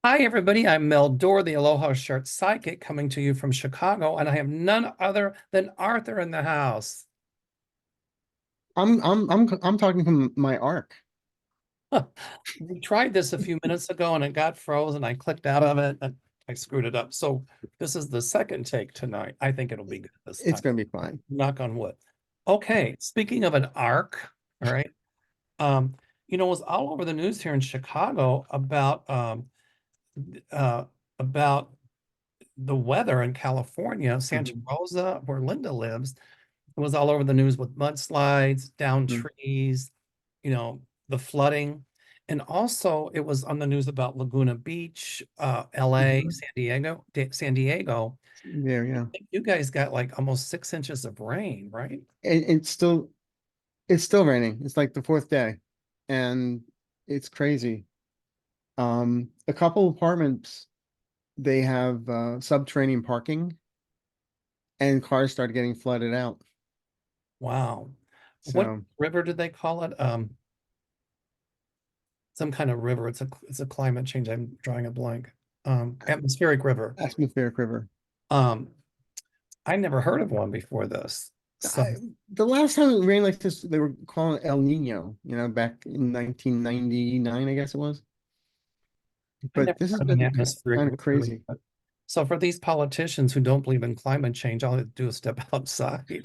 Hi, everybody. I'm Mel Doerr, the Aloha Short Psychic, coming to you from Chicago, and I have none other than Arthur in the house. I'm talking from my arc. We tried this a few minutes ago and it got frozen. I clicked out of it and I screwed it up. So this is the second take tonight. I think it'll be good this It's time. gonna be fine. Knock on wood. Okay, speaking of an arc, all right. Um, it was all over the news here in Chicago uh about the weather in California, Santa Mhm, Rosa, where Linda lives. It was all over the news with mudslides, down mhm, trees, the flooding. And also it was on the news about Laguna Beach, LA, mhm. San Diego. Yeah, yeah. You guys got like almost 6 inches of rain, right? It's still raining. It's like the fourth day, and it's crazy. A couple apartments they have subterranean parking, and cars started getting flooded out. Wow. What So river did they call it? Some kind of river. It's a climate change. I'm drawing a blank. Atmospheric river. atmospheric river. Um, I never heard of one before this. So I, the last time it rained like this, they were calling it El Nino. Back in 1999, I guess it was. I never But this has heard of an been atmospheric kind of river. crazy. So for these politicians who don't believe in climate change, all they do is step outside. You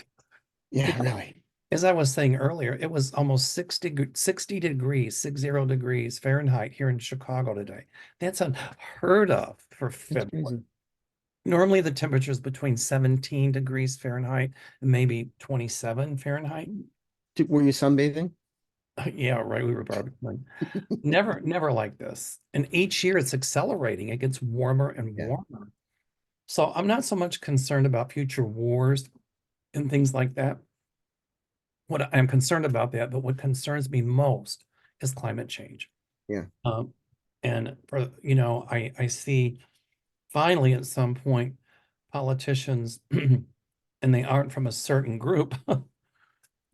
Yeah, know, really. as I was saying earlier, it was almost 60 degrees, 60 degrees Fahrenheit here in Chicago today. That's unheard of for It's February. crazy. Normally the temperature is between 17 degrees Fahrenheit and maybe 27 Fahrenheit. Were you sunbathing? Yeah, right. We were barbecuing. Never like this. And each year it's accelerating. It gets warmer and Yeah, warmer. So I'm not so much concerned about future wars and things like that. What I'm concerned about that, but what concerns me most is climate change. yeah, Um, and I see finally at some point politicians, and they aren't from a certain group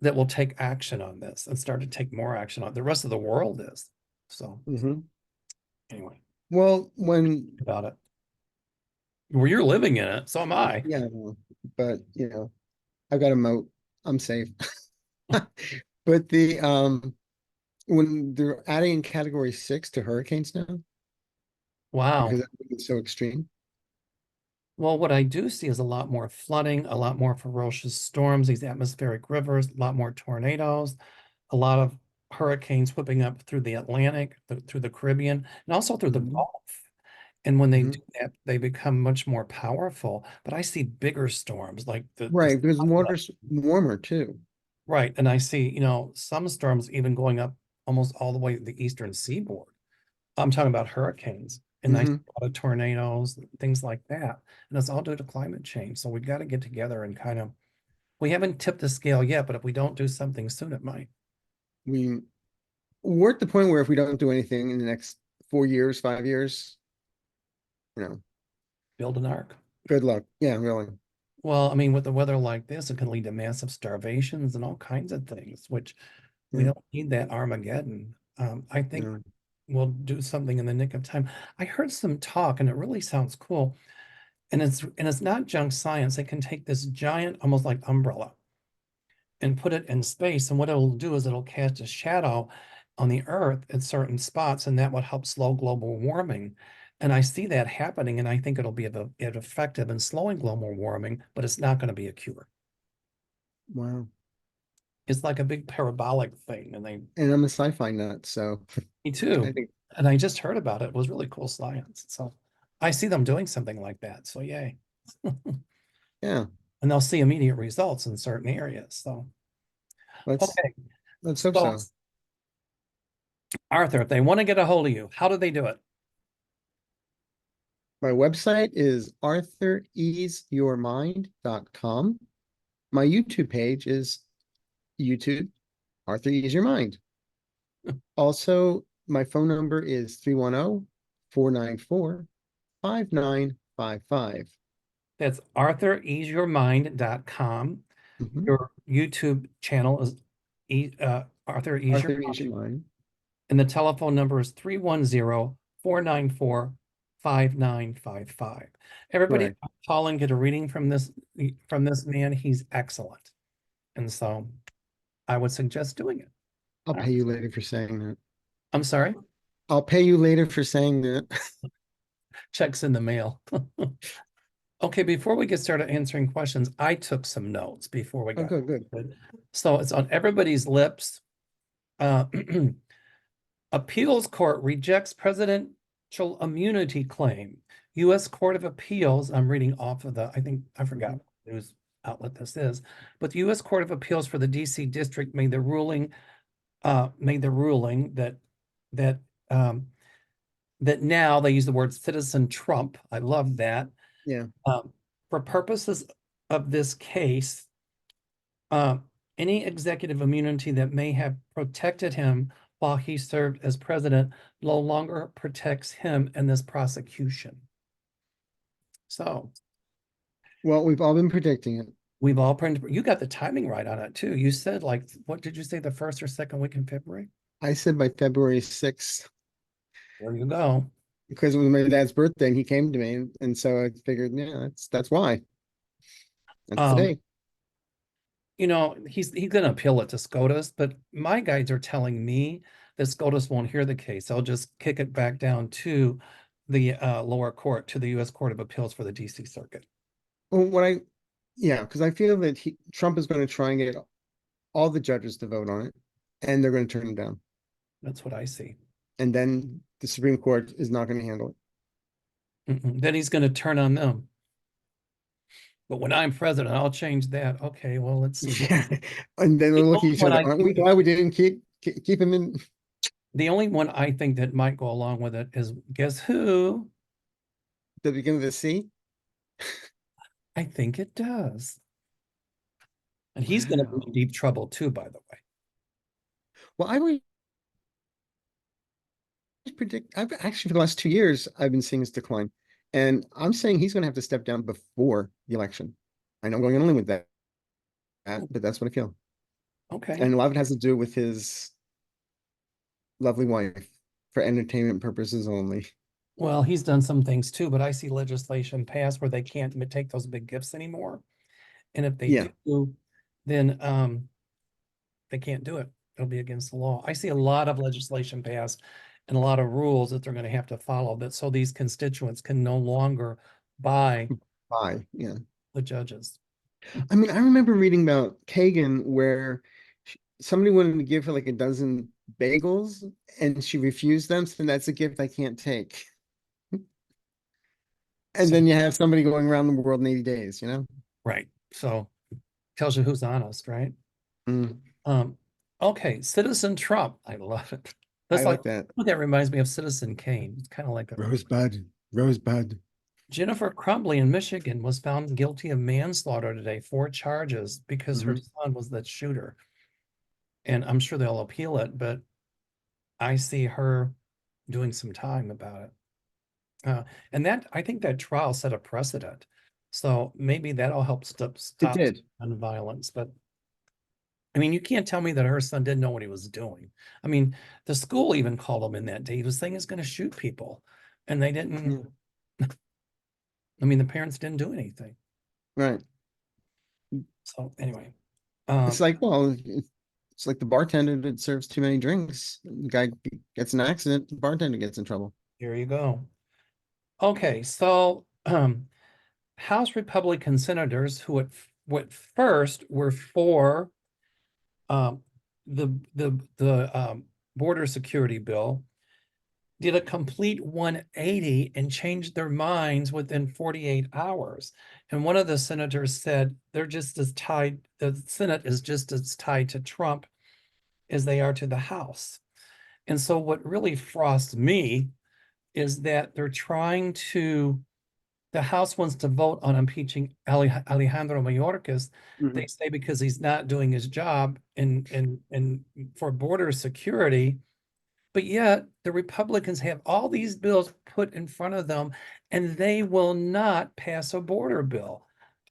that will take action on this and start to take more action on it. The rest of the world is. So hmm. anyway, Well, when about it. Well, you're living in it, so am I. yeah, no, but I've got a moat. I'm safe. But the when they're adding category 6 to hurricanes now Wow. because it's so extreme. Well, what I do see is a lot more flooding, a lot more ferocious storms, these atmospheric rivers, a lot more tornadoes, a lot of hurricanes whipping up through the Atlantic, through the Caribbean, and also through the Hmm. Gulf. And when they Hmm. do that, they become much more powerful. But I see bigger storms like the Right, because the water's warmer too. right. And I see, some storms even going up almost all the way to the eastern seaboard. I'm talking about hurricanes and I see Hmm. a lot of tornadoes, things like that. And it's all due to climate change. So we've got to get together and we haven't tipped the scale yet, but if we don't do something soon, it might We we're at the point where if we don't do anything in the next 4 years, 5 years, you know, build an arc. good luck. Yeah, really. Well, I mean, with the weather like this, it can lead to massive starvations and all kinds of things, which we Yeah, don't need that Armageddon. I think yeah. we'll do something in the nick of time. I heard some talk and it really sounds cool. And it's not junk science. They can take this giant, almost like umbrella, and put it in space. And what it'll do is it'll cast a shadow on the Earth at certain spots, and that would help slow global warming. And I see that happening, and I think it'll be effective in slowing global warming, but it's not going to be a cure. Wow. It's like a big parabolic thing, and they, And I'm a sci-fi nut, so me I too. think And I just heard about it. It was really cool science. So I see them doing something like that. So yay. yeah. And they'll see immediate results in certain areas. So Let's okay. let's hope So so. Arthur, if they want to get a hold of you, how do they do it? My website is arthureaseyourmind.com. My YouTube page is YouTube Arthur Ease Your Mind. Also, my phone number is 310-494-5955. That's arthureaseyourmind.com. Mm-hmm. Your YouTube channel is Arthur Ease Your Arthur Ease Mind. Your Mind. And the telephone number is 310 494 5955. Everybody Correct. call and get a reading from this man. He's excellent. And so I would suggest doing it. I'll All pay right. you later for saying that. I'm sorry, I'll pay you later for saying that. checks in the mail. Okay, before we get started answering questions, I took some notes before we Oh, got good, good. started. So it's on everybody's lips. Uh, Appeals Court rejects presidential immunity claim. U.S. Court of Appeals, I'm reading off of I forgot what news outlet this is, but the U.S. Court of Appeals for the D.C. District made the ruling that that um, that now they use the word citizen Trump. I love that. Yeah. For purposes of this case, uh, any executive immunity that may have protected him while he served as president no longer protects him in this prosecution. So Well, we've all been predicting it. we've all you got the timing right on it too. You said like, what did you say, the first or second week in February? I said by February 6th, There you go. because it was my dad's birthday and he came to me. And so I figured, yeah, that's why. That's the Um, day. he's gonna appeal it to SCOTUS, but my guides are telling me that SCOTUS won't hear the case. They'll just kick it back down to the lower court, to the U.S. Court of Appeals for the D.C. Circuit. Well, yeah, because I feel that Trump is going to try and get all the judges to vote on it, and they're going to turn him down. That's what I see. And then the Supreme Court is not going to handle Then he's going to turn on them. But when I'm president, I'll change that. Okay, well, let's see. it. Yeah. And then The they'll look at only each one other. I Aren't we think, glad we didn't keep him in the only one I think that might go along with it is, guess who? the beginning of the sea? I think it does. And he's going to be in Wow. deep trouble too, by the way. Well, I would predict, I've actually for the last 2 years, I've been seeing his decline. And I'm saying he's going to have to step down before the election. I know I'm going on with that, but that's what I feel. Okay. And a lot of it has to do with his lovely wife for entertainment purposes only. Well, he's done some things too, but I see legislation passed where they can't take those big gifts anymore. And if they Yeah. do, then they can't do it. It'll be against the law. I see a lot of legislation passed and a lot of rules that they're going to have to follow, that so these constituents can no longer buy Bye. Yeah. the judges. I mean, I remember reading about Kagan where somebody wanted to give her like a dozen bagels and she refused them. So that's a gift I can't take. And So, then you have somebody going around the world in 80 days, you know? right. So tells you who's honest, right? Mm, Um, okay, Citizen Trump. I love it. I That's like, like that. that reminds me of Citizen Kane. It's kind of like a Rosebud. Rosebud. Jennifer Crumbly in Michigan was found guilty of manslaughter today, 4 charges, because her Hmm. son was the shooter. And I'm sure they'll appeal it, but I see her doing some time about it. And that, I think that trial set a precedent. So maybe that'll help It stop did. gun violence. But I mean, you can't tell me that her son didn't know what he was doing. I mean, the school even called him in that day. He was saying he's going to shoot people. And they didn't, Yeah. I mean, the parents didn't do anything. Right. So anyway, It's like, well, it's like the bartender that serves too many drinks. The guy gets an accident, the bartender gets in trouble. here you go. Okay, so House Republican senators who at first were for um, the border security bill did a complete 180 and changed their minds within 48 hours. And one of the senators said they're just as tied, the Senate is just as tied to Trump as they are to the House. And so what really frosts me is that they're trying to, the House wants to vote on impeaching Alejandro Mayorkas. They Mhm. say because he's not doing his job in for border security, but yet the Republicans have all these bills put in front of them, and they will not pass a border bill.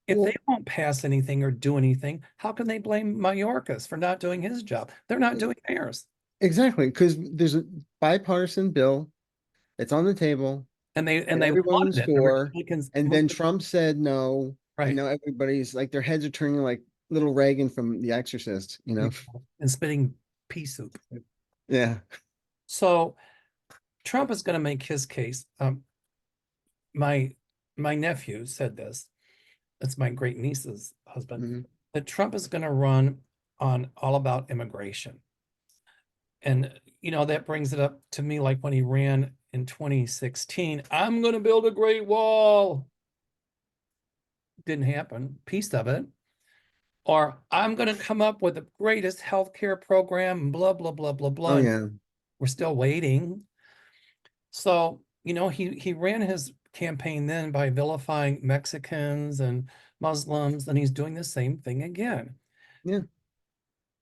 If they Well, won't pass anything or do anything, how can they blame Mayorkas for not doing his job? They're not e- doing theirs. exactly, because there's a bipartisan bill. It's on the table. and they everyone in the wanted it. The store. Republicans And then moved it, Trump said no, and right, now everybody's like their heads are turning like little Reagan from The Exorcist, you know? and spitting pea soup. Yeah. So Trump is going to make his case. My my nephew said this. It's my great niece's husband. Mhm. That Trump is going to run on all about immigration. And that brings it up to me like when he ran in 2016, I'm going to build a great wall. Didn't happen. Piece of it. Or I'm going to come up with the greatest healthcare program, blah, blah, blah, blah, blah. Oh And yeah. we're still waiting. So, he ran his campaign then by vilifying Mexicans and Muslims, and he's doing the same thing again. Yeah.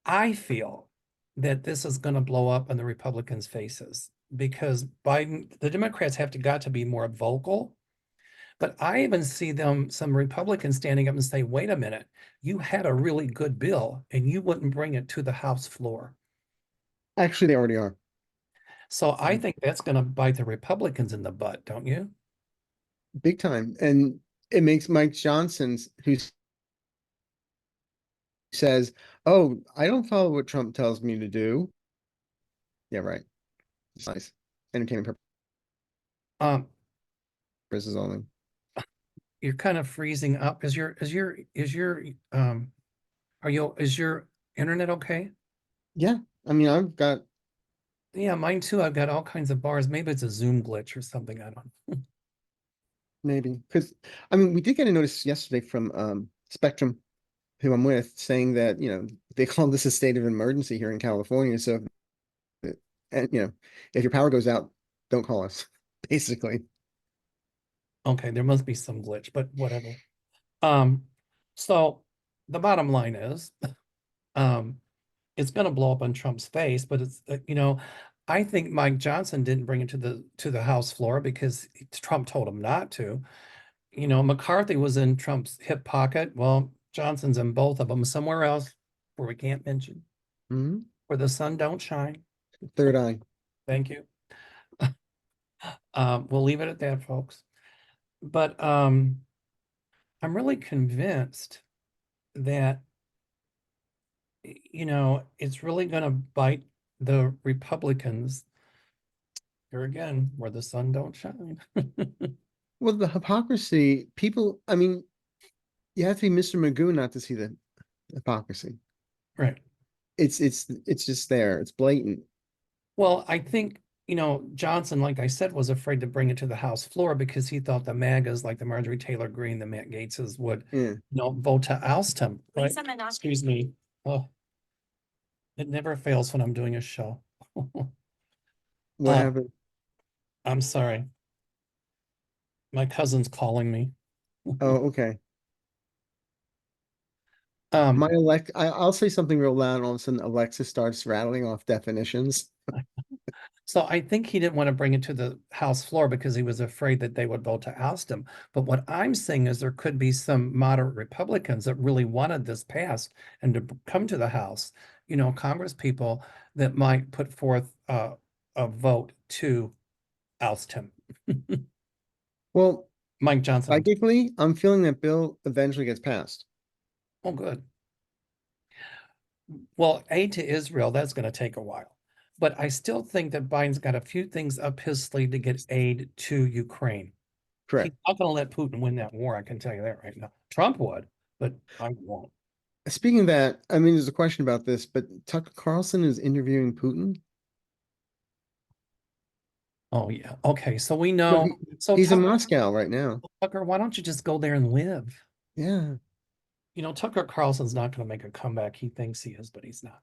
I feel that this is going to blow up in the Republicans' faces because the Democrats got to be more vocal. But I even see some Republicans standing up and say, wait a minute, you had a really good bill and you wouldn't bring it to the House floor. Actually, they already are. So I think that's going to bite the Republicans in the butt, don't you? Big time. And it makes Mike Johnson's who says, "Oh, I don't follow what Trump tells me to do." Yeah, right. It's nice. Entertaining Um, purposes only. you're kind of freezing up. Is your internet okay? Yeah. I mean, I've got Yeah, mine too. I've got all kinds of bars. Maybe it's a Zoom glitch or something. I don't know. maybe because I mean, we did get a notice yesterday from Spectrum, who I'm with, saying that, they called this a state of emergency here in California. So, and if your power goes out, don't call us, basically. Okay, there must be some glitch, but whatever. Um, so the bottom line is, um, it's going to blow up on Trump's face, but I think Mike Johnson didn't bring it to the House floor because Trump told him not to. McCarthy was in Trump's hip pocket. Well, Johnson's in both of them somewhere else where we can't mention, Mhm. where the sun don't shine. Third eye. Thank you. We'll leave it at that, folks. But I'm really convinced that it's really going to bite the Republicans here again, where the sun don't shine. Well, the hypocrisy, people, I mean, you have to be Mr. Magoo not to see the hypocrisy. Right. It's just there. It's blatant. Well, I think, Johnson, like I said, was afraid to bring it to the House floor because he thought the MAGAs, like the Marjorie Taylor Greene, the Matt Gaetzes, would, Yeah. vote to oust him. Right? Excuse me. Oh, it never fails when I'm doing a show. What uh, happened? I'm sorry. My cousin's calling me. Oh, okay. Um, I'll say something real loud, and all of a sudden Alexa starts rattling off definitions. So I think he didn't want to bring it to the House floor because he was afraid that they would vote to oust him. But what I'm saying is there could be some moderate Republicans that really wanted this passed and to come to the House, Congress people that might put forth a vote to oust him. Well, Mike Johnson. psychically, I'm feeling that bill eventually gets passed. Oh, good. Well, aid to Israel, that's going to take a while. But I still think that Biden's got a few things up his sleeve to get aid to Ukraine. He's Correct. not going to let Putin win that war. I can tell you that right now. Trump would, but I won't. Speaking of that, I mean, there's a question about this, but Tucker Carlson is interviewing Putin. Oh yeah. Okay. So we No, know. So he's in Moscow right now. Tucker, why don't you just go there and live? Yeah. Tucker Carlson's not going to make a comeback. He thinks he is, but he's not.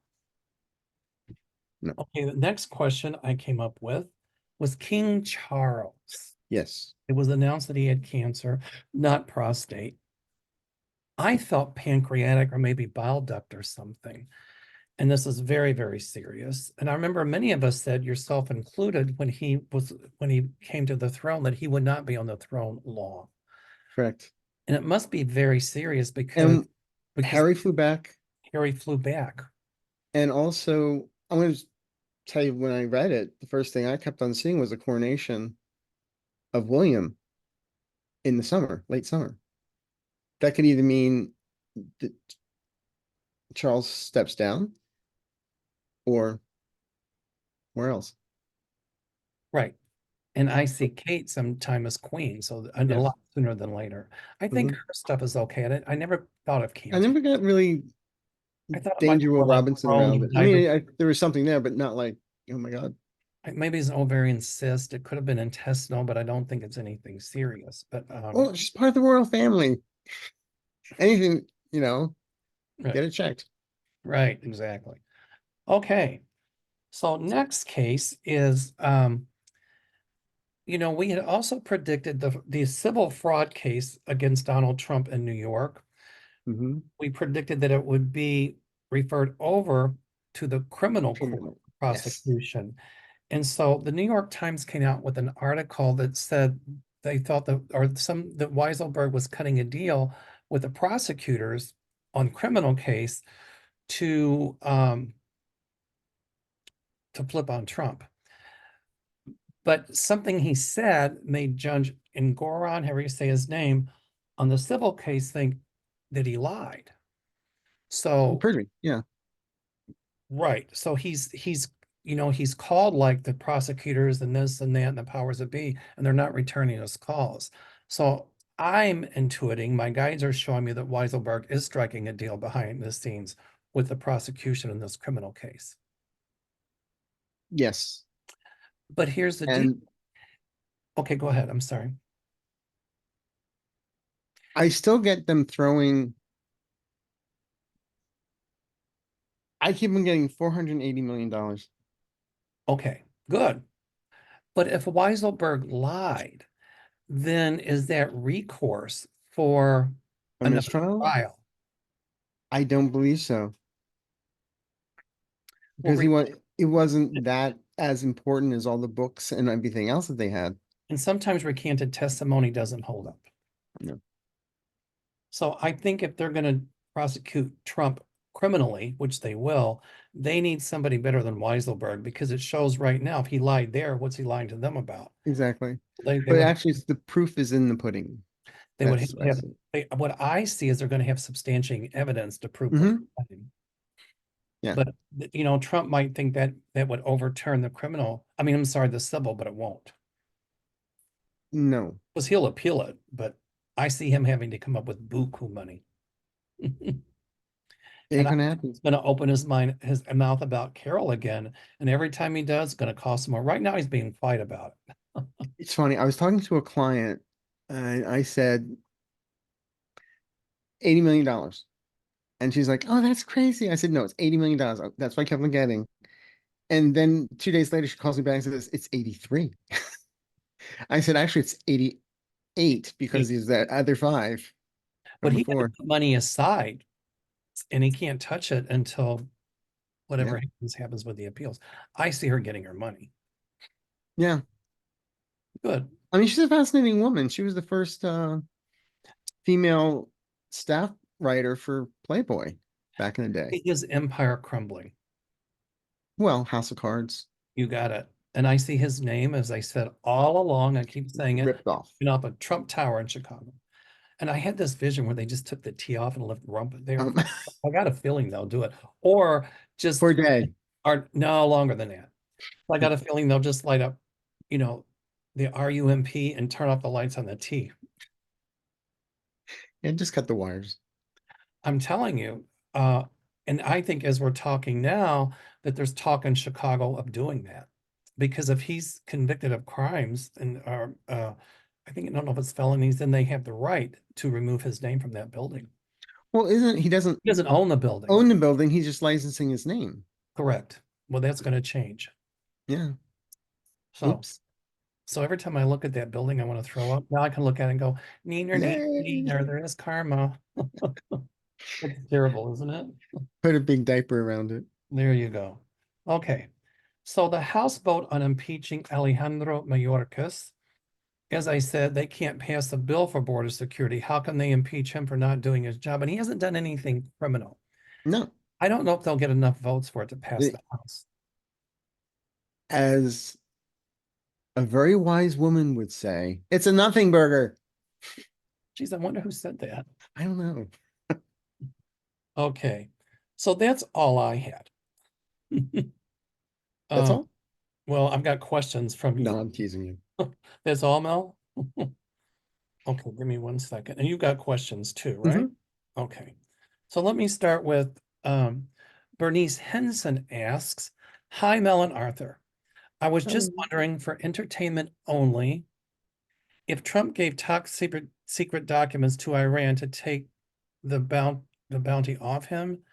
No. Okay. The next question I came up with was King Charles. Yes. It was announced that he had cancer, not prostate. I felt pancreatic or maybe bile duct or something. And this is very, very serious. And I remember many of us said, yourself included, when he came to the throne, that he would not be on the throne long. Correct. And it must be very serious because And because Harry flew back. Harry flew back. And also, I'm going to tell you, when I read it, the first thing I kept on seeing was a coronation of William in the summer, late summer. That could either mean that Charles steps down or where else? Right. And I see Kate sometime as queen, so a Yes. lot sooner than later. I think Mhm. her stuff is okay. I never thought of I Canty. never got really I thought it might be Danger Will more like Robinson Crone around and it. I Tiger. mean, there was something there, but not like, oh my God. Maybe it's an ovarian cyst. It could have been intestinal, but I don't think it's anything serious. But Well, she's part of the royal family. Anything, right, get it checked. right, exactly. Okay. So next case is we had also predicted the civil fraud case against Donald Trump in New York. Hmm. We predicted that it would be referred over to the criminal court Criminal. Yes. prosecution. And so the New York Times came out with an article that said they thought that Weiselberg was cutting a deal with the prosecutors on criminal case to flip on Trump. But something he said made Judge Ngoran, however you say his name, on the civil case think that he lied. So Perjury. Yeah. right. So he's called like the prosecutors and this and that and the powers that be, and they're not returning his calls. So I'm intuiting, my guides are showing me that Weiselberg is striking a deal behind the scenes with the prosecution in this criminal case. Yes. But here's the deal. And Okay, go ahead. I'm sorry. I still get them throwing, I keep on getting $480 million. Okay, good. But if Weiselberg lied, then is that recourse for A another mistrial? trial? I don't believe so. Well, Because it wasn't that as important as all the books and everything else that they had. and sometimes recanted testimony doesn't hold up. No. So I think if they're going to prosecute Trump criminally, which they will, they need somebody better than Weiselberg because it shows right now if he lied there, what's he lying to them about? Exactly. They But would actually, it's the proof is in the pudding. they would That's what I have see. what I see is they're going to have substantiating evidence to prove what Hmm. they're saying. Yeah. But Trump might think that that would overturn the criminal. I mean, I'm sorry, the civil, but it won't. No. Because he'll appeal it, but I see him having to come up with buku money. Ain't And gonna he's happen. going to open his mouth about Carol again. And every time he does, it's going to cost him more. Right now, he's being quiet about it. It's funny. I was talking to a client and I said $80 million. And she's like, "Oh, that's crazy." I said, "No, it's $80 million. That's what I kept on getting." And then 2 days later, she calls me back and says, "It's 83." I said, "Actually, it's 88 because there's that other five But from he had to before." put money aside and he can't touch it until Yeah. whatever happens with the appeals. I see her getting her money. Yeah. Good. I mean, she's a fascinating woman. She was the first female staff writer for Playboy back in the day. His empire crumbling. Well, House of Cards You got it. And I see his name, as I said all along, I keep saying it, ripped off. off a Trump Tower in Chicago. And I had this vision where they just took the T off and left rump there. Um, I got a feeling they'll do it. Or for just a day. are no longer than that. I got a feeling they'll just light up, you know, the RUMP and turn off the lights on the T. And just cut the wires. I'm telling you, uh, and I think as we're talking now, that there's talk in Chicago of doing that. Because if he's convicted of crimes and I think I don't know if it's felonies, then they have the right to remove his name from that building. Well, isn't he doesn't He doesn't own the building. own the building, he's just licensing his name. Correct. Well, that's going to change. Yeah. So, Oops. so every time I look at that building, I want to throw up. Now I can look at it and go, neener, neener, Yay. neener, there is karma. It's terrible, isn't it? Put a big diaper around it. There you go. Okay. So the House vote on impeaching Alejandro Mayorkas, as I said, they can't pass a bill for border security. How can they impeach him for not doing his job? And he hasn't done anything criminal. No. I don't know if they'll get enough votes for it to pass The- the House. as A very wise woman would say, it's a nothing burger. Geez, I wonder who said that. I don't know. Okay, so that's all I had. That's Um, all? well, I've got questions from No, you. I'm teasing you. That's all, Mel? Okay, give me 1 second. And you got questions too, right? Mhm. Okay. So let me start with Bernice Henson asks, Hi, Mel and Arthur. I was just wondering for entertainment only, if Trump gave top secret documents to Iran to take the bounty off him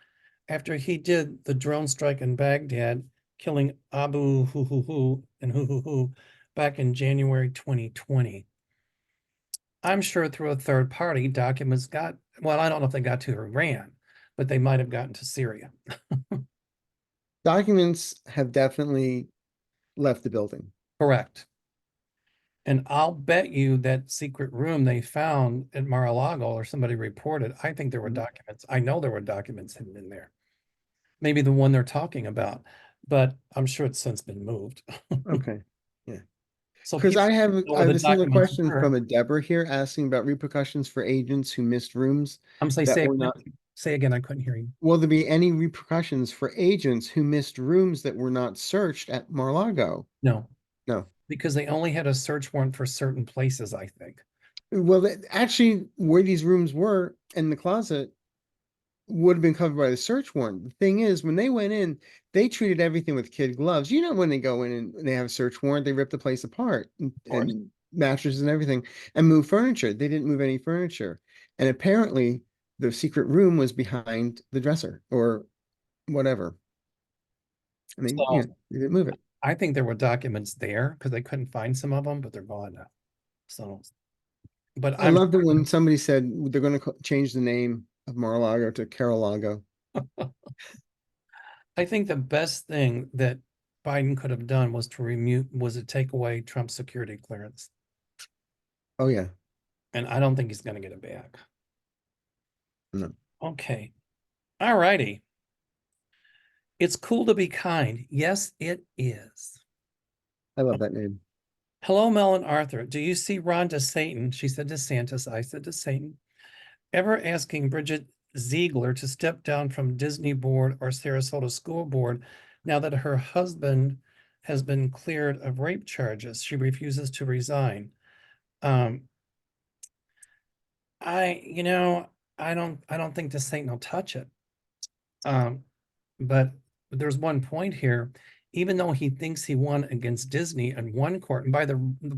after he did the drone strike in Baghdad, killing Abu Hu and Hu back in January 2020. I'm sure through a third party, documents got, well, I don't know if they got to Iran, but they might have gotten to Syria. Documents have definitely left the building. Correct. And I'll bet you that secret room they found at Mar-a-Lago or somebody reported, I think there were Mhm. documents. I know there were documents hidden in there. Maybe the one they're talking about, but I'm sure it's since been moved. Okay. Yeah. So Because people know I where have the a similar documents question were. from a Deborah here asking about repercussions for agents who missed rooms I'm saying, that were not. say again, I couldn't hear you. Will there be any repercussions for agents who missed rooms that were not searched at Mar-a-Lago? No, No. because they only had a search warrant for certain places, I think. Well, actually, where these rooms were in the closet would have been covered by the search warrant. The thing is, when they went in, they treated everything with kid gloves. You know, when they go in and they have a search warrant, they rip the place apart Of course. and mattresses and everything and move furniture. They didn't move any furniture. And apparently, the secret room was behind the dresser or whatever. I mean, So they didn't move it. I think there were documents there because they couldn't find some of them, but they're gone now. So, but I I'm loved it when somebody said they're going to change the name of Mar-a-Lago to Carolago. I think the best thing that Biden could have done was to take away Trump's security clearance. Oh yeah, And I don't think he's going to get it back. no, Okay. All righty. It's cool to be kind. Yes, it is. I love that name. Hello, Mel and Arthur. Do you see Ron DeSantis? She said DeSantis. I said DeSantis. Ever asking Bridget Ziegler to step down from Disney board or Sarasota school board now that her husband has been cleared of rape charges? She refuses to resign. Um, you know, I don't think DeSantis will touch it. Um, but there's one point here. Even though he thinks he won against Disney in one court, and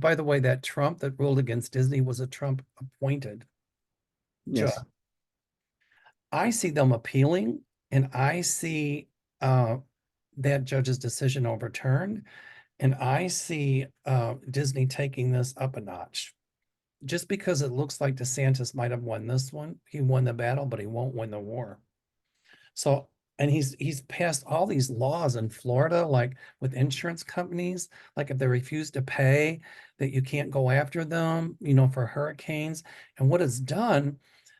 by the way, that Trump that ruled against Disney was a Trump appointed judge. Yes. I see them appealing, and I see uh, that judge's decision overturned, and I see Disney taking this up a notch. Just because it looks like DeSantis might have won this one, he won the battle, but he won't win the war. So, and he's passed all these laws in Florida, like with insurance companies, like if they refuse to pay, that you can't go after them, for hurricanes. And what it's done,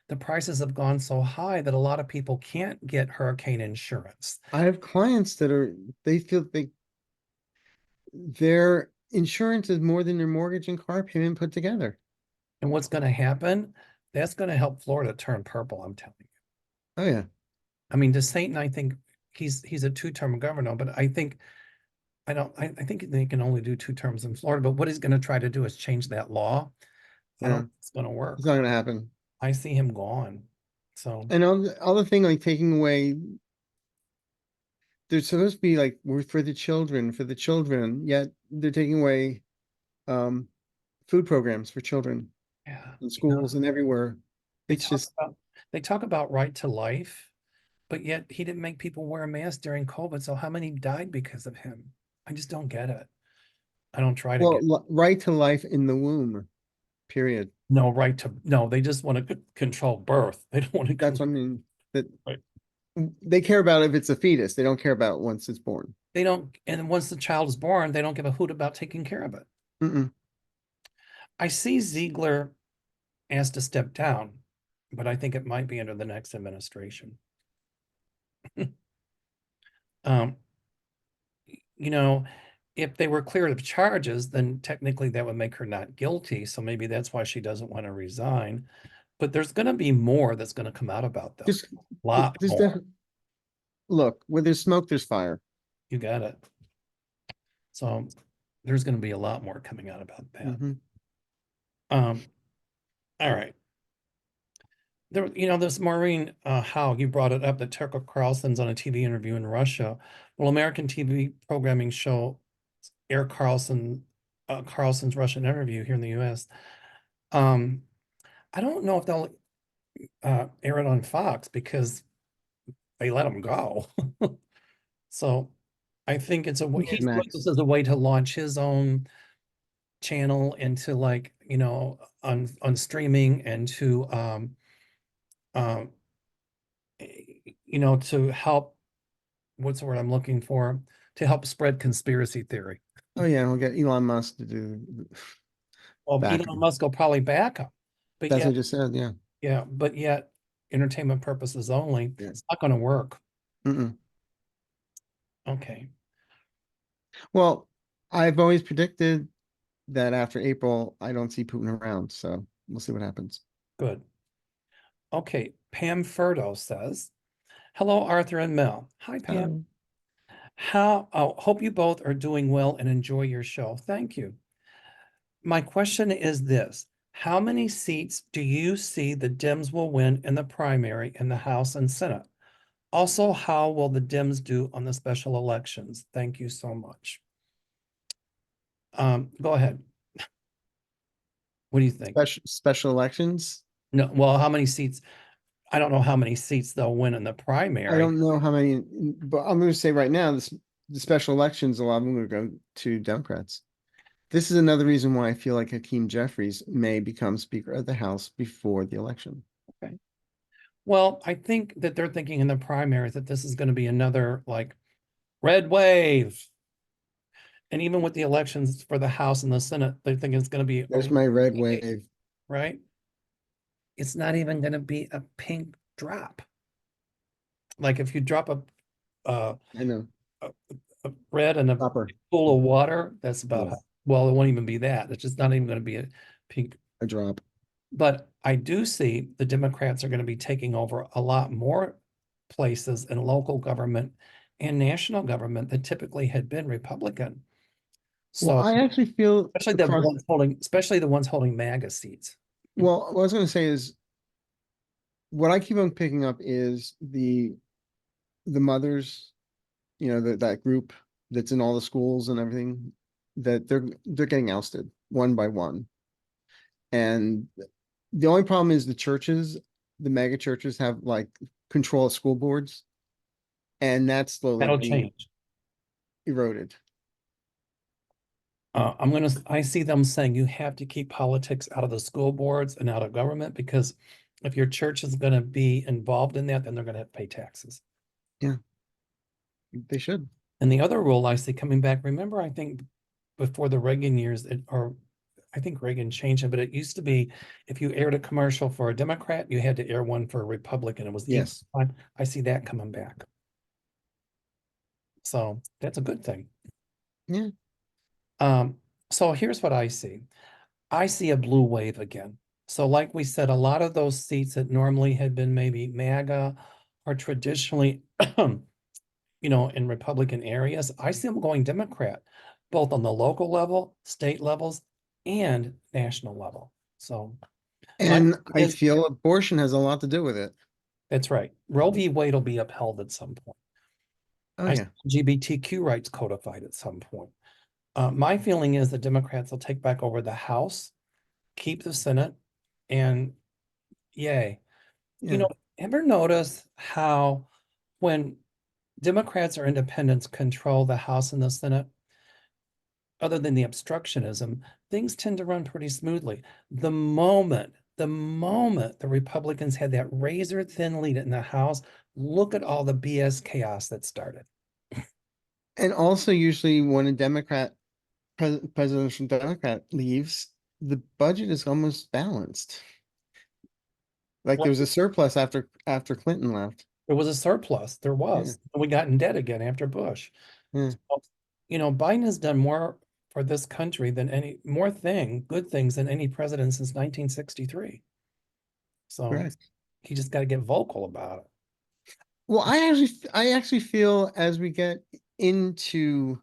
the prices have gone so high that a lot of people can't get hurricane insurance. I have clients that they feel their insurance is more than their mortgage and car payment put together. And what's going to happen? That's going to help Florida turn purple, I'm telling you. Oh yeah. I mean, DeSantis, I think he's a two-term governor, but I think they can only do 2 terms in Florida, but what he's going to try to do is change that law. I don't Yeah. think it's going to It's work. not gonna happen. I see him gone. So, And other thing like taking away, there's supposed to be like we're for the children, yet they're taking away um food programs for children yeah, in schools and everywhere. they It's talk just about they talk about right to life, but yet he didn't make people wear a mask during COVID. So how many died because of him? I just don't get it. I don't try to well, get right to life in the womb, period. no right to no. They just want to control birth. They don't want to That's control. what I mean. That Right. they care about if it's a fetus. They don't care about once it's born. They don't, and once the child is born, they don't give a hoot about taking care of it. Mm-mm. I see Ziegler asked to step down, but I think it might be under the next administration. Um, you know, if they were cleared of charges, then technically that would make her not guilty. So maybe that's why she doesn't want to resign. But there's going to be more that's going to come out about this. Just, A lot there's more. look, where there's smoke, there's fire. You got it. So there's going to be a lot more coming out about that. Hmm. Um, all right. There, this Maureen Howe, you brought it up that Tucker Carlson's on a TV interview in Russia. Well, American TV programming show air Carlson's Russian interview here in the US. Um, I don't know if they'll air it on Fox because they let him go. So I think it's Yeah, he's doing this Max. as a way to launch his own channel into like, on streaming and to um to help, what's the word I'm looking for? To help spread conspiracy theory. Oh yeah, we'll get Elon Musk to do Well, back Elon him. Musk will probably back him, but That's what I yet, just said. Yeah. yeah, but yet entertainment purposes only. Yeah. It's not going to work. Mm-mm. Okay, Well, I've always predicted that after April, I don't see Putin around. So we'll see what happens. good. Okay, Pam Furdo says, hello, Arthur and Mel. Hi, Pam. Hello. Hope you both are doing well and enjoy your show. Thank you. My question is this: how many seats do you see the Dems will win in the primary in the House and Senate? Also, how will the Dems do on the special elections? Thank you so much. Go ahead. What do you think? Special elections. No, well, how many seats? I don't know how many seats they'll win in the I primary. don't know how many, but I'm going to say right now, the special elections, a lot of them are going to go to Democrats. This is another reason why I feel like Hakeem Jeffries may become Speaker of the House before the election. Okay. Well, I think that they're thinking in the primaries that this is going to be another like red wave. And even with the elections for the House and the Senate, they think it's going to be a There's my red wave, wave. right? It's not even going to be a pink drop. Like if you drop uh, I know. a, a red and a Copper. pool of water, that's about Yeah, how, well, it won't even be that. It's just not even going to be a pink. a drop. But I do see the Democrats are going to be taking over a lot more places in local government and national government that typically had been Republican. Well, So I actually feel across, especially the ones holding MAGA seats. well, what I was going to say is what I keep on picking up is the mothers, that group that's in all the schools and everything, that they're getting ousted one by one. And the only problem is the churches, the mega churches have like control of school boards, and that's slowly That'll being change. eroded. I see them saying you have to keep politics out of the school boards and out of government because if your church is going to be involved in that, then they're going to have to pay taxes. Yeah, they should. And the other rule I see coming back, remember, I think before the Reagan years, I think Reagan changed it, but it used to be if you aired a commercial for a Democrat, you had to air one for a Republican. It was equal Yes. time. I see that coming back. So that's a good thing. Yeah. Um, so here's what I see. I see a blue wave again. So like we said, a lot of those seats that normally had been maybe MAGA or traditionally, in Republican areas, I see them going Democrat, both on the local level, state levels, and national level. So my And I is feel abortion has a lot to do with it. that's right. Roe v. Wade will be upheld at some point. Oh I see yeah. LGBTQ rights codified at some point. My feeling is the Democrats will take back over the House, keep the Senate, and yay. You Yeah. know, ever notice how when Democrats or independents control the House and the Senate, other than the obstructionism, things tend to run pretty smoothly. The moment the Republicans had that razor thin lead in the House, look at all the BS chaos that started. And also usually when a presidential Democrat leaves, the budget is almost balanced. Like there was a surplus after Clinton left. There was a surplus. There Yeah. was. And we got in debt again after Bush. Yeah. Biden has done more for this country than good things than any president since 1963. So Correct. he just got to get vocal about it. Well, I actually feel as we get into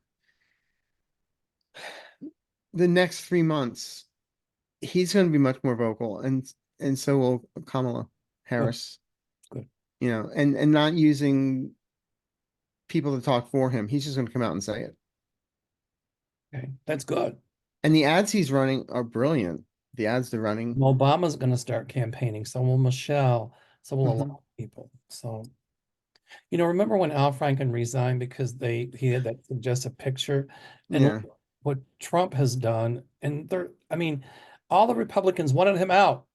the next 3 months, he's going to be much more vocal, and so will Kamala Good, Harris. good. And not using people to talk for him. He's just going to come out and say it. Okay, that's good. And the ads he's running are brilliant. The ads they're running. Obama's going to start campaigning. So will Michelle. So will a lot Mhm. of people. So, remember when Al Franken resigned because he had that suggestive picture, and Yeah. look what Trump has done. And I mean, all the Republicans wanted him out,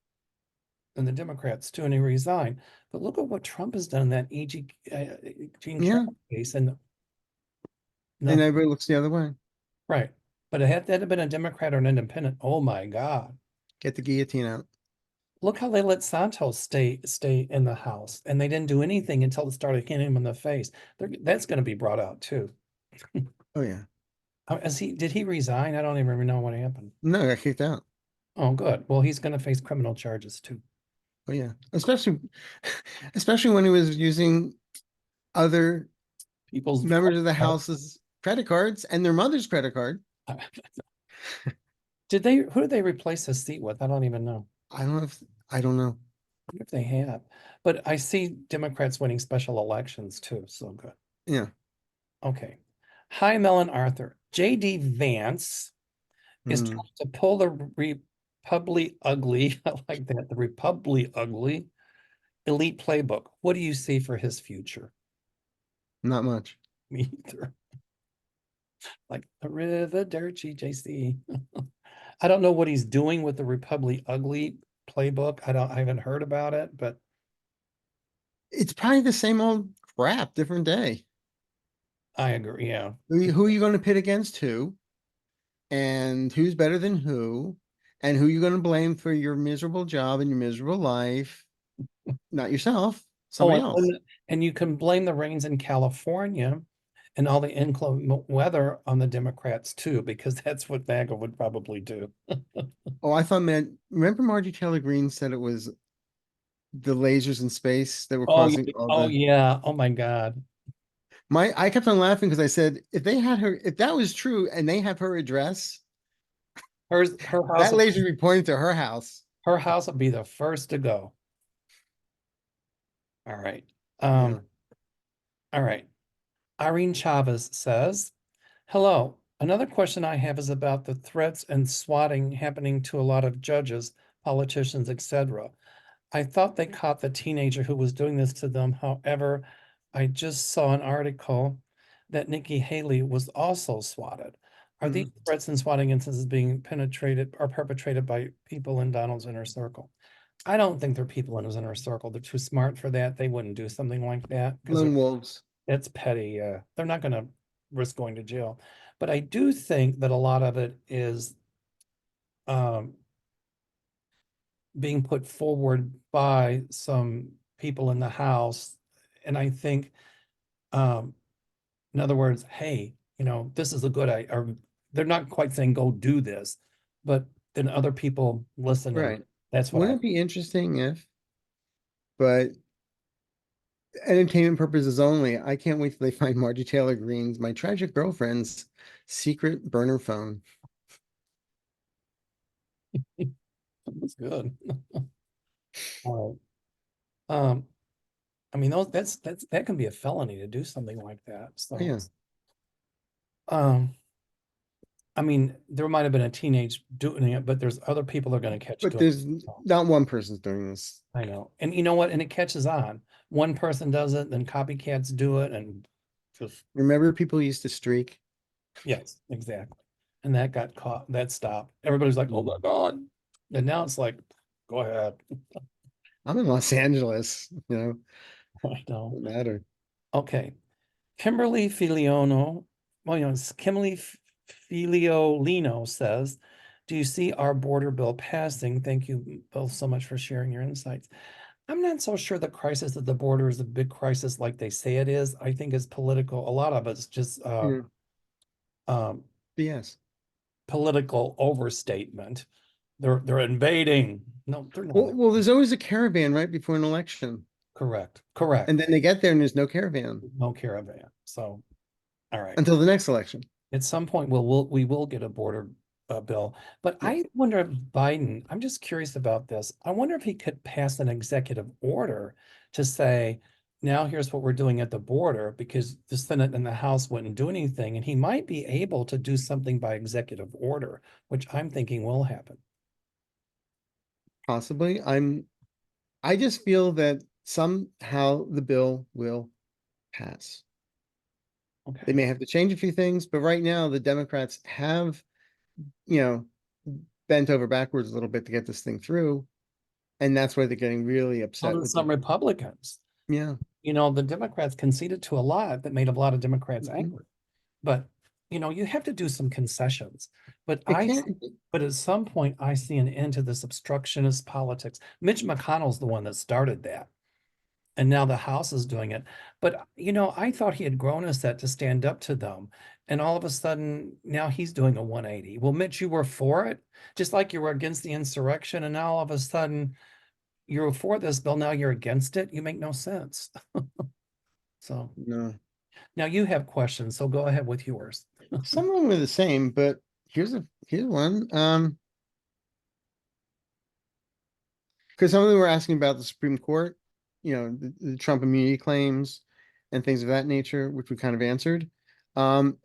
and the Democrats too, and he resigned. But look at what Trump has done in that Gene Yeah. Kelly case, and And nothing. everybody looks the other way. Right. But it had that had been a Democrat or an independent. Oh my God. Get the guillotine out. Look how they let Santos stay in the House, and they didn't do anything until it started hitting him in the face. That's going to be brought out too. Oh yeah. Did he resign? I don't even know what happened. No, I got kicked out. Oh, good. Well, he's going to face criminal charges too. Oh yeah. Especially when he was using other People's members of the House's credit cards and their mother's credit card. who did they replace his seat with? I don't even know. I don't know if I don't know. If they have. But I see Democrats winning special elections too. So good. Yeah. Okay. Hi, Melon Arthur. J.D. Vance is Mm, trying to pull the Republic Ugly, I like that, the Republic Ugly elite playbook. What do you see for his future? not much. Me either. Like the River Dirty JC. I don't know what he's doing with the Republic Ugly playbook. I haven't heard about it, but It's probably the same old crap, different day. I agree. Yeah. Who are you going to pit against who? And who's better than who? And who are you going to blame for your miserable job and your miserable life? Not yourself, Oh, somebody else. and you can blame the rains in California and all the inclement weather on the Democrats too, because that's what MAGA would probably do. Oh, I thought, man, remember Margie Taylor Greene said it was the lasers in space that were Oh, causing all oh the yeah. Oh my God. I kept on laughing because I said if that was true and they have her address, Her house that laser would be pointing to her house. her house will be the first to go. All right. Yeah. All right. Irene Chavez says, hello. Another question I have is about the threats and swatting happening to a lot of judges, politicians, etc. I thought they caught the teenager who was doing this to them. However, I just saw an article that Nikki Haley was also swatted. Are these Mhm. threats and swatting instances being penetrated or perpetrated by people in Donald's inner circle? I don't think they're people in his inner circle. They're too smart for that. They wouldn't do something like that because Lone wolves. it's petty. They're not going to risk going to jail. But I do think that a lot of it is um, being put forward by some people in the House. And I think, um, in other words, hey, this is a good idea. Or they're not quite saying go do this, but then other people listen, and Right. that's what Wouldn't it be interesting if, but entertainment purposes only, I can't wait till they find Margie Taylor Greene's My Tragic Girlfriend's secret burner phone. was good. All right. I mean, that can be a felony to do something like that. Oh, So, yeah. um, I mean, there might have been a teenage doing it, but there's other people that are going to catch But doing there's it. not one person's doing this. I know. And you know what? And it catches on. One person does it, then copycats do it, and just, Remember people used to streak? yes, exactly. And that got caught, that stopped. Everybody's like, oh my God. And now it's like, go ahead. I'm in Los Angeles, I know. doesn't matter. Okay. Kimberly Filiono, well, it's Kimberly Filiolino says, do you see our border bill passing? Thank you both so much for sharing your insights. I'm not so sure the crisis at the border is a big crisis like they say it is. I think it's political. A lot of it's just Yeah. um, BS. political overstatement. They're invading. No, they're not. Well, there's always a caravan right before an election, Correct. Correct. and then they get there and there's no caravan No caravan. So, all right. until the next election. At some point, we will get a border bill. But Yes, I wonder if Biden, I'm just curious about this. I wonder if he could pass an executive order to say, now here's what we're doing at the border because the Senate and the House wouldn't do anything. And he might be able to do something by executive order, which I'm thinking will happen. possibly. I just feel that somehow the bill will pass. They Okay. may have to change a few things, but right now the Democrats have, you know, bent over backwards a little bit to get this thing through. And that's why they're getting really So upset do with some the, Republicans. yeah. The Democrats conceded to a lot that made a lot of Democrats Mhm. angry. But you have to do some concessions. But It can't, but at some point, I see an end to this obstructionist politics. Mitch McConnell's the one that started that. And now the House is doing it. But I thought he had grown a set to stand up to them. And all of a sudden, now he's doing a 180. Well, Mitch, you were for it, just like you were against the insurrection. And now all of a sudden, you're for this bill. Now you're against it. You make no sense. So no. now you have questions. So go ahead with yours. Some of them are the same, but here's one. Because some of them were asking about the Supreme Court, the Trump immunity claims and things of that nature, which we kind of answered.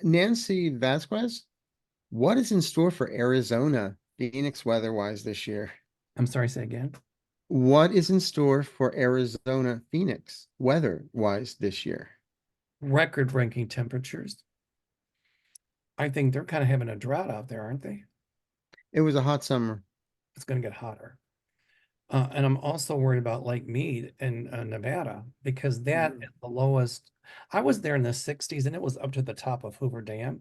Nancy Vasquez, what is in store for Arizona, Phoenix weather-wise this year? I'm sorry, say again. What is in store for Arizona, Phoenix weather-wise this year? Record-breaking temperatures. I think they're kind of having a drought out there, aren't they? It was a hot summer. It's going to get hotter. And I'm also worried about Lake Mead in Nevada because that is the lowest. I was there in the 60s and it was up to the top of Hoover Dam.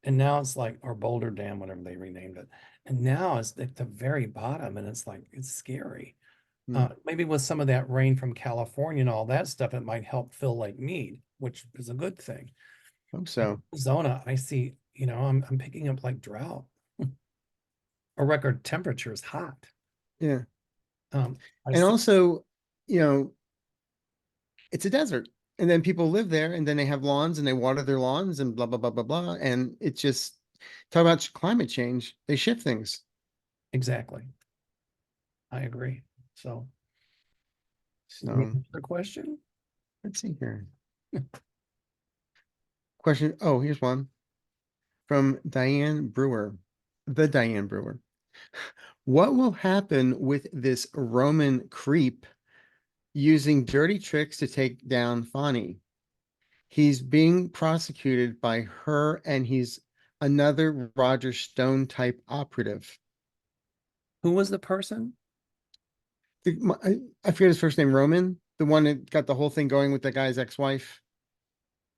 And now it's like, or Boulder Dam, whatever they renamed it. And now it's at the very bottom and it's like, it's scary. Mm, Maybe with some of that rain from California and all that stuff, it might help fill Lake Mead, which is a good thing. hope But so. Arizona, I see, I'm picking up like drought. A record temperature is hot. Yeah. Um, I And see also, you know, it's a desert. And then people live there and then they have lawns and they water their lawns and blah, blah, blah, blah, blah. And it's just talk about climate change. They shift things. exactly. I agree. So, So another question? let's see here. Question. Oh, here's one from Diane Brewer, the Diane Brewer. What will happen with this Roman creep using dirty tricks to take down Fani? He's being prosecuted by her and he's another Roger Stone type operative. Who was the person? I forget his first name, Roman, the one that got the whole thing going with the guy's ex-wife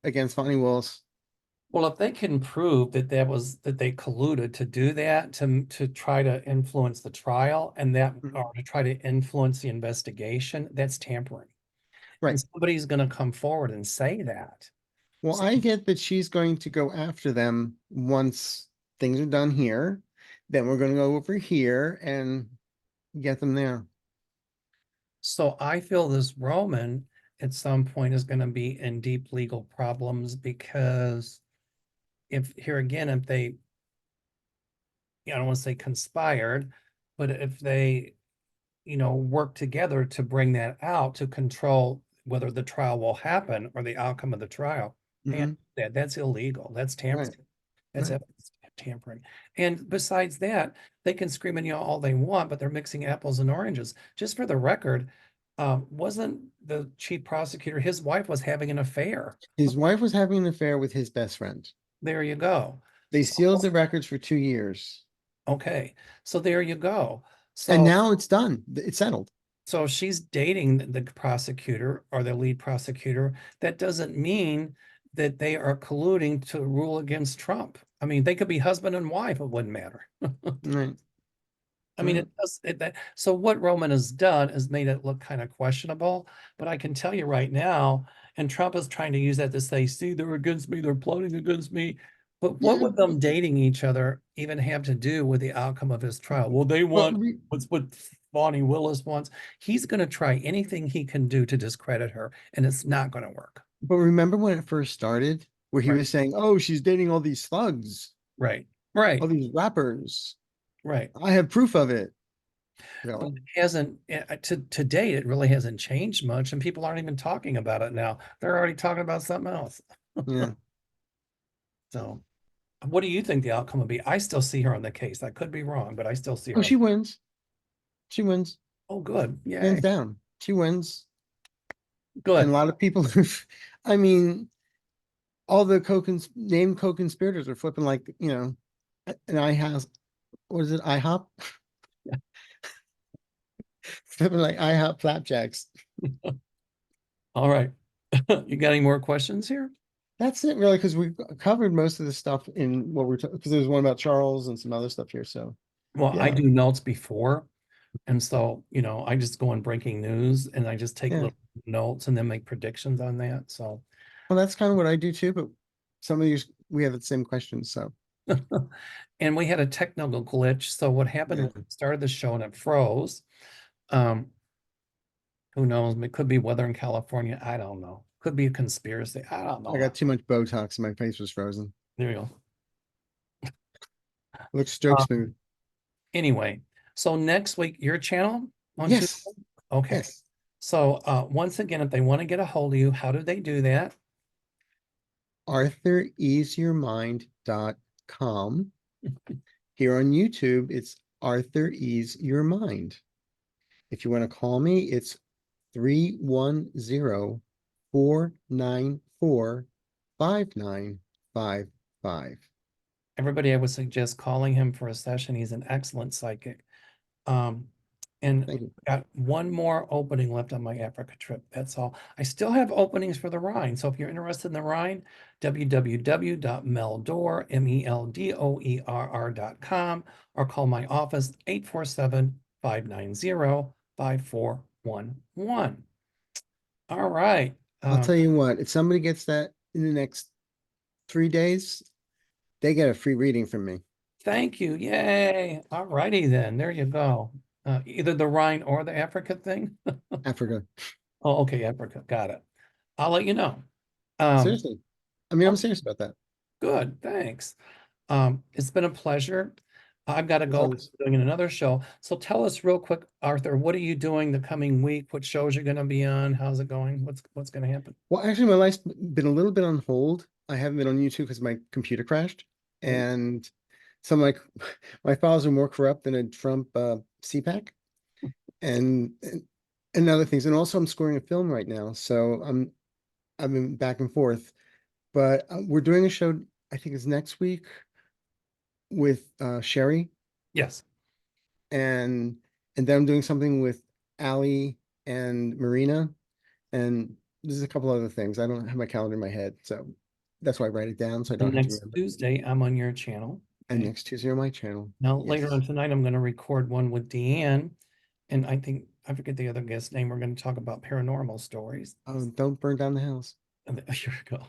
against Fonnie Willis. Well, if they can prove that that they colluded to do that to try to influence the trial and that Mhm. or to try to influence the investigation, that's tampering. And Right. somebody's going to come forward and say that. Well, So, I get that she's going to go after them once things are done here. Then we're going to go over here and get them there. so I feel this Roman at some point is going to be in deep legal problems because if here again, if they, I don't want to say conspired, but if they, work together to bring that out to control whether the trial will happen or the outcome of the trial, and Mhm. that's illegal. That's tampering. Right. That's Right. evidence tampering. And besides that, they can scream at you all they want, but they're mixing apples and oranges. Just for the record, wasn't the chief prosecutor, his wife was having an affair. His wife was having an affair with his best friend. There you go. They So, sealed the records for 2 years. okay. So there you go. And So now it's done. It's settled. so if she's dating the prosecutor or the lead prosecutor, that doesn't mean that they are colluding to rule against Trump. I mean, they could be husband and wife, it wouldn't matter. Right. I mean, Right. it does so what Roman has done is made it look kind of questionable, but I can tell you right now, and Trump is trying to use that to say, see, they're against me, they're plotting against me. But what Yeah, would them dating each other even have to do with the outcome of his trial? Well, they but want what's what Bonnie Willis wants. He's going to try anything he can do to discredit her, and it's not going to work. remember when it first started, where he Right, was saying, "Oh, she's dating all these thugs, right, all right, these rappers. right. I have proof of it." But Really? it hasn't to date. It really hasn't changed much, and people aren't even talking about it now. They're already talking about something else. Yeah. So, what do you think the outcome will be? I still see her on the case. I could be wrong, but I still see Oh, her on. she wins. She wins, Oh, good, hands yay, down. She wins, and a good. lot of people. I mean, all the named co-conspirators are flipping like an IHOP. What is it? IHOP? Flipping like IHOP flapjacks. All right. You got any more questions here? That's it, really, because we covered most of the stuff in what we're talking. Because there's one about Charles and some other stuff here. So Well, I yeah, do notes before, and so, I just go on breaking news and I just take yeah. little notes and then make predictions on that. So, Well, that's kind of what I do too. But some of these we have the same questions. So and we had a technical glitch. So what happened yeah, when we started the show and it froze? Um, who knows? It could be weather in California. I don't know. Could be a conspiracy. I don't I know. got too much Botox and my face was frozen. There you Looks go. stroke smooth. Anyway, so next week, your channel on Tuesday? Yes, Okay. yes. So once again, if they want to get a hold of you, how do they do that? ArthurEaseYourMind.com. Here on YouTube, it's Arthur Ease Your Mind. If you want to call me, it's 310-494-5955. Everybody, I would suggest calling him for a session. He's an excellent psychic. Um, and Thank you. got one more opening left on my Africa trip. That's all. I still have openings for the Rhine. So if you're interested in the Rhine, www.meldoer, MELDOERR.com, or call my office 847-590-5411. All right. I'll tell you what, if somebody gets that in the next 3 days, they get a free reading from me. Thank you. Yay. All righty then. There you go. Either the Rhine or the Africa thing. Africa. Oh, okay, Africa. Got it. I'll let you know. Um, Seriously. I mean, I'm oh, serious about that. good. Thanks. It's been a pleasure. I've got to go Always. doing another show. So tell us real quick, Arthur, what are you doing the coming week? What shows you're going to be on? How's it going? What's going to happen? Well, actually, my life's been a little bit on hold. I haven't been on YouTube because my computer crashed, Oh, and some like my files are more corrupt than a Trump CPAC, and and other things. And also, I'm scoring a film right now, so I've been back and forth. But we're doing a show. I think it's next week with Sherry, yes. and and then I'm doing something with Ali and Marina, and there's a couple other things. I don't have my calendar in my head, so that's why I write it down so I don't And have to next remember. Tuesday, I'm on your channel. And Okay. next Tuesday on my channel. Now, later on Yes. tonight, I'm going to record one with Deanne. And I forget the other guest's name. We're going to talk about paranormal stories. Oh, don't burn down the house. And here we go.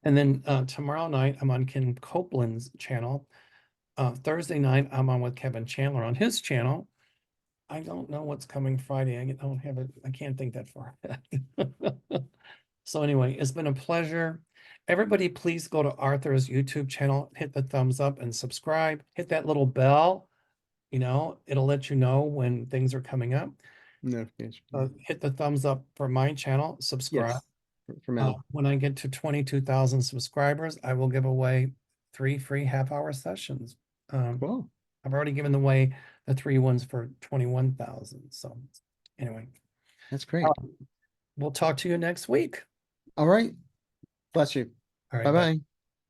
And then tomorrow night, I'm on Ken Copeland's channel. Thursday night, I'm on with Kevin Chandler on his channel. I don't know what's coming Friday. I don't have it. I can't think that far ahead. So anyway, it's been a pleasure. Everybody, please go to Arthur's YouTube channel, hit the thumbs up and subscribe. Hit that little bell. It'll let you know when things are coming up. Notification. Yeah. Hit the thumbs up for my channel, subscribe. Yes. For Mel. When I get to 22,000 subscribers, I will give away 3 free half-hour sessions. Um, Cool. I've already given away the 3 ones for 21,000. So anyway, That's uh, great. we'll talk to you next week. All right. Bless you. All right, bye. Bye-bye.